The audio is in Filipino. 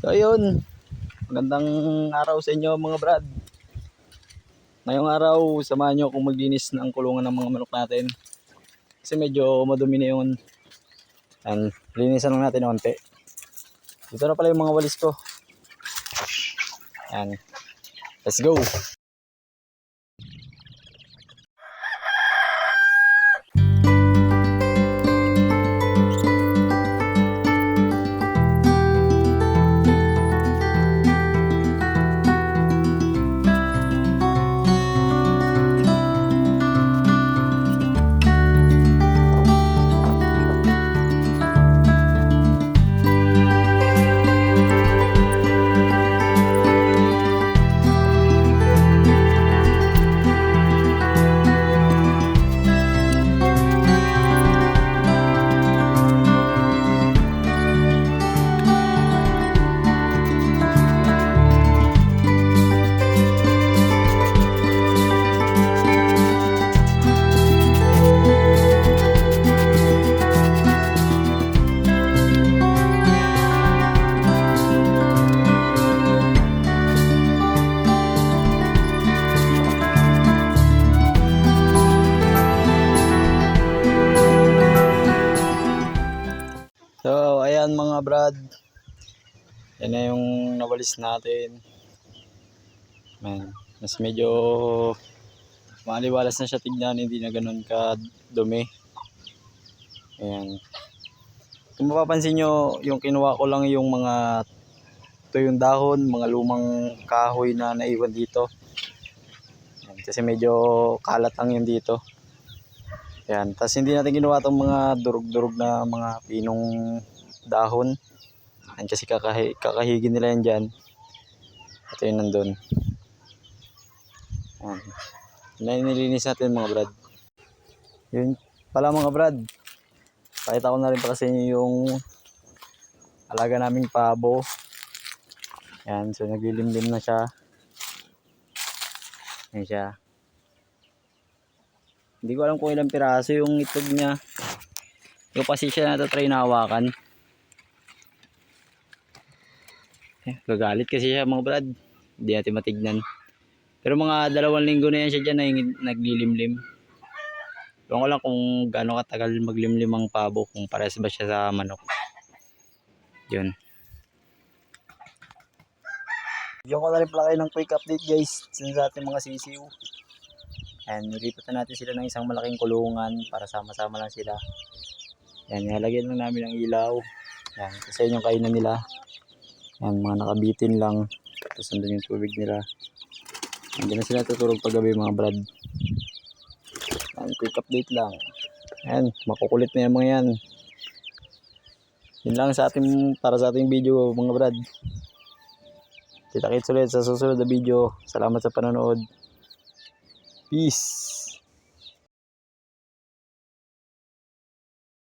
So ayun, magandang araw sa inyo mga brad. Ngayong araw, samahan nyo kung maglinis ng kulungan ng mga manok natin. Kasi medyo madumi na yun. And linisan lang natin konti. Dito na pala yung mga walis ko. Yan. Let's go! So, ayan mga brad. Yan na yung nawalis natin. Man, mas medyo maliwalas na siya tignan, hindi na ganun ka dumi. Ayan. Kung mapapansin nyo, yung kinuha ko lang yung mga tuyong dahon, mga lumang kahoy na naiwan dito. Ayan, kasi medyo kalat lang yun dito. Ayan, tapos hindi natin ginawa itong mga durug-durug na mga pinong dahon. Ayan, kasi kakahigin nila yan dyan. Ito yung nandun. Ayan. Nililinis natin mga brad. Yun pala mga brad. Pakita ko na rin pa kasi yung alaga naming pabo. Ayan, so naglilimlim na siya. Ayan siya. Hindi ko alam kung ilang piraso yung itlog niya. Yung kasi siya natatry na hawakan. Gagalit kasi siya mga brad. Hindi natin matignan. Pero mga 2 linggo na yan siya dyan na naglilimlim. Ewan ko lang kung gaano katagal maglimlim ang pabo. Kung pares ba siya sa manok. Yun. Bigyan ko na rin pala kayo ng quick update guys. Sa ating mga sisiw. Ayan, nilipat na natin sila ng isang malaking kulungan para sama-sama lang sila. Ayan, nilagyan lang namin ng ilaw. Ayan, kasi yun yung kainan nila. Ayan, mga nakabitin lang. Tapos nandun yung tubig nila. Hindi na sila tutulog paggabi mga brad. Ayan, quick update lang. Ayan, makukulit na yung mga yan. Yun lang para sa ating video mga brad. Kita-kits ulit sa susunod na video. Salamat sa panonood. Peace!